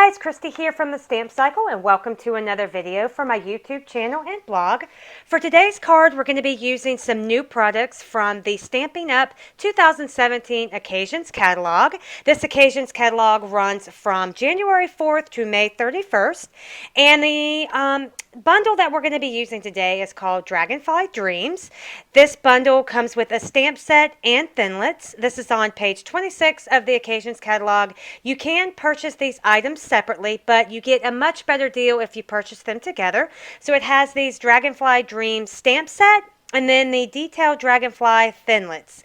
guys, Christy here from the Stamp Cycle, and welcome to another video for my YouTube channel and blog. For today's card, we're going to be using some new products from the Stampin' Up 2017 Occasions Catalog. This Occasions Catalog runs from January 4th to May 31st, and the bundle that we're going to be using today is called Dragonfly Dreams. This bundle comes with a stamp set and thinlits. This is on page 26 of the Occasions Catalog. You can purchase these items separately, but you get a much better deal if you purchase them together. So it has these Dragonfly Dreams stamp set and then the detailed Dragonfly thinlits.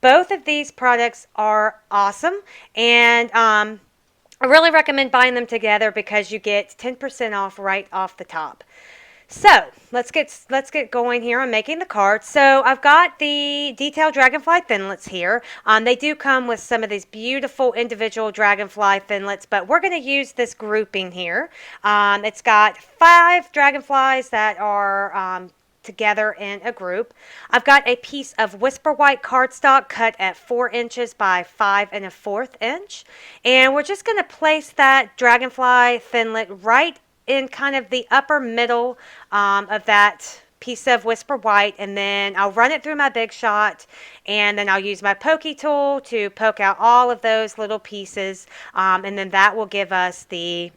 Both of these products are awesome, and I really recommend buying them together because you get 10% off right off the top. So let's get going here on making the card. So I've got the detailed Dragonfly thinlits here. They do come with some of these beautiful individual Dragonfly thinlits, but we're going to use this grouping here. It's got 5 Dragonflies that are together in a group. I've got a piece of Whisper White cardstock cut at 4 inches by 5 1/4 inch, and we're just going to place that Dragonfly thinlit right in kind of the upper middle of that piece of Whisper White, and then I'll run it through my Big Shot, and then I'll use my pokey tool to poke out all of those little pieces, and then that will give us the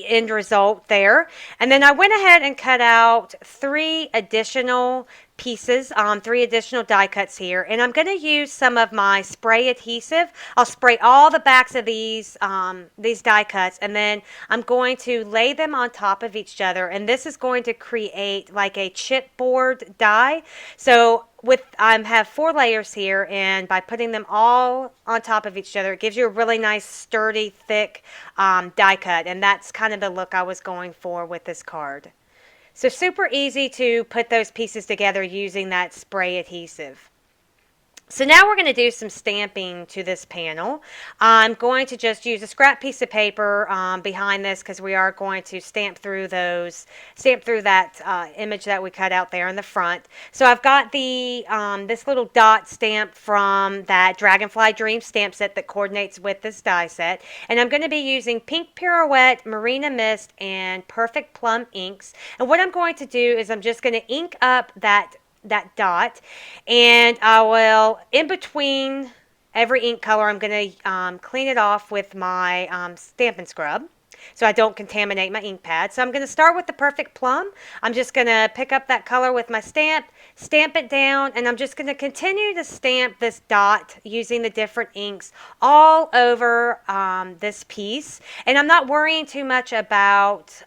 end result there. And then I went ahead and cut out 3 additional pieces, 3 additional die cuts here, and I'm going to use some of my spray adhesive. I'll spray all the backs of these die cuts, and then I'm going to lay them on top of each other, and this is going to create like a chipboard die. So I have 4 layers here, and by putting them all on top of each other, it gives you a really nice, sturdy, thick die cut, and that's kind of the look I was going for with this card. So super easy to put those pieces together using that spray adhesive. So now we're going to do some stamping to this panel. I'm going to just use a scrap piece of paper behind this because we are going to stamp through that image that we cut out there in the front. So I've got the this little dot stamp from that Dragonfly Dreams stamp set that coordinates with this die set, and I'm going to be using Pink Pirouette, Marina Mist, and Perfect Plum inks. And what I'm going to do is I'm just going to ink up that dot, and I will, in between every ink color, I'm going to clean it off with my Stampin' Scrub so I don't contaminate my ink pad. So I'm going to start with the Perfect Plum. I'm just going to pick up that color with my stamp it down, and I'm just going to continue to stamp this dot using the different inks all over this piece. And I'm not worrying too much about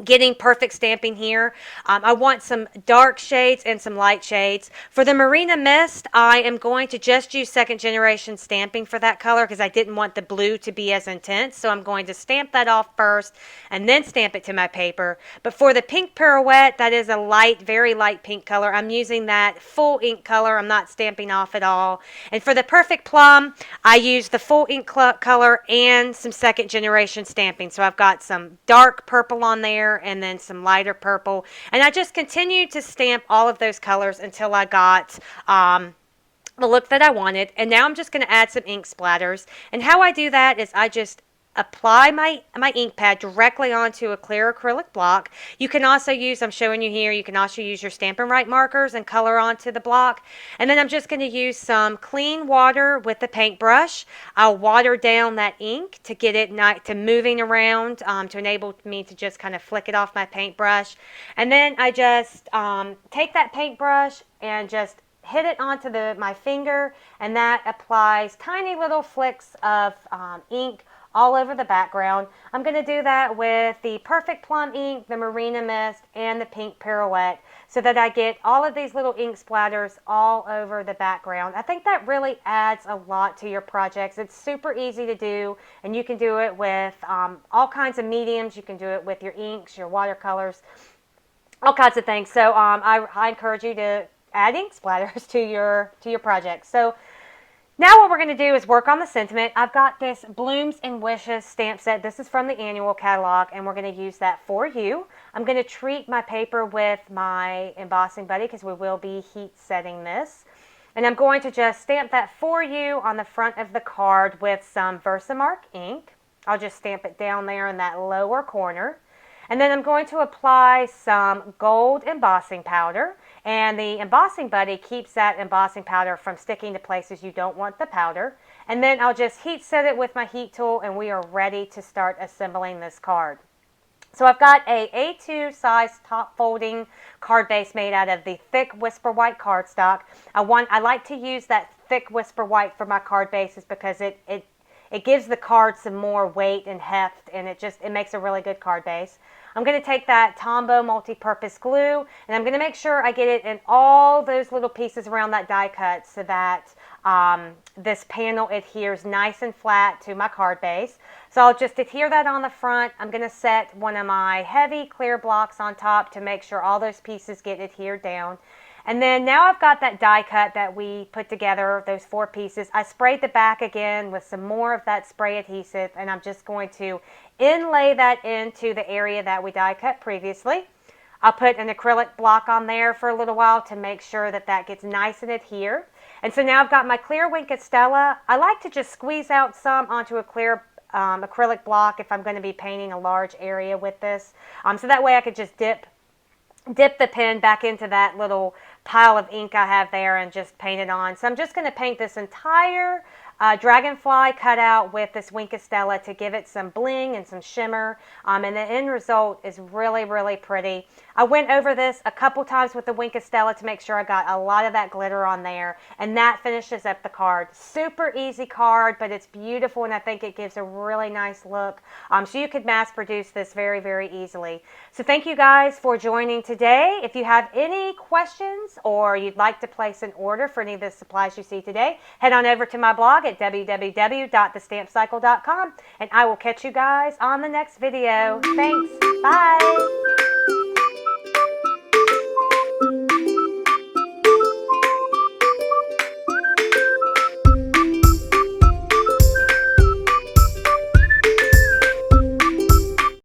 getting perfect stamping here. I want some dark shades and some light shades. For the Marina Mist, I am going to just use second generation stamping for that color because I didn't want the blue to be as intense. So I'm going to stamp that off first and then stamp it to my paper. But for the Pink Pirouette, that is a light, very light pink color. I'm using that full ink color. I'm not stamping off at all. And for the Perfect Plum, I use the full ink color and some second generation stamping. So I've got some dark purple on there and then some lighter purple, and I just continued to stamp all of those colors until I got the look that I wanted. And now I'm just going to add some ink splatters, and how I do that is I just apply my ink pad directly onto a clear acrylic block. You can also use, I'm showing you here, you can also use your Stampin' Write markers and color onto the block. And then I'm just going to use some clean water with the paintbrush. I'll water down that ink to get it to moving around, to enable me to just kind of flick it off my paintbrush. And then I just take that paintbrush and just hit it onto my finger, and that applies tiny little flicks of ink all over the background. I'm going to do that with the Perfect Plum ink, the Marina Mist, and the Pink Pirouette so that I get all of these little ink splatters all over the background. I think that really adds a lot to your projects. It's super easy to do, and you can do it with all kinds of mediums. You can do it with your inks, your watercolors, all kinds of things. So I encourage you to add ink splatters to your project. So now what we're going to do is work on the sentiment. I've got this Blooms and Wishes stamp set. This is from the annual catalog, and we're going to use that for you. I'm going to treat my paper with my embossing buddy because we will be heat setting this. And I'm going to just stamp that for you on the front of the card with some Versamark ink. I'll just stamp it down there in that lower corner. And then I'm going to apply some gold embossing powder. And the embossing buddy keeps that embossing powder from sticking to places you don't want the powder. And then I'll just heat set it with my heat tool, and we are ready to start assembling this card. So I've got a A2 size top folding card base made out of the thick Whisper White cardstock. I like to use that thick Whisper White for my card bases because it gives the card some more weight and heft, and it makes a really good card base. I'm going to take that Tombow multi-purpose glue, and I'm going to make sure I get it in all those little pieces around that die cut so that this panel adheres nice and flat to my card base. So I'll just adhere that on the front. I'm going to set one of my heavy clear blocks on top to make sure all those pieces get adhered down. And then now I've got that die cut that we put together, those 4 pieces. I sprayed the back again with some more of that spray adhesive, and I'm just going to inlay that into the area that we die cut previously. I'll put an acrylic block on there for a little while to make sure that that gets nice and adhered. And so now I've got my clear Wink of Stella. I like to just squeeze out some onto a clear acrylic block if I'm going to be painting a large area with this. So that way I could just dip the pen back into that little pile of ink I have there and just paint it on. So I'm just going to paint this entire dragonfly cutout with this Wink of Stella to give it some bling and some shimmer, and the end result is really, really pretty. I went over this a couple times with the Wink of Stella to make sure I got a lot of that glitter on there, and that finishes up the card. Super easy card, but it's beautiful, and I think it gives a really nice look. So you could mass produce this very, very easily. So thank you guys for joining today. If you have any questions or you'd like to place an order for any of the supplies you see today, head on over to my blog at www.thestampcycle.com, and I will catch you guys on the next video. Thanks. Bye.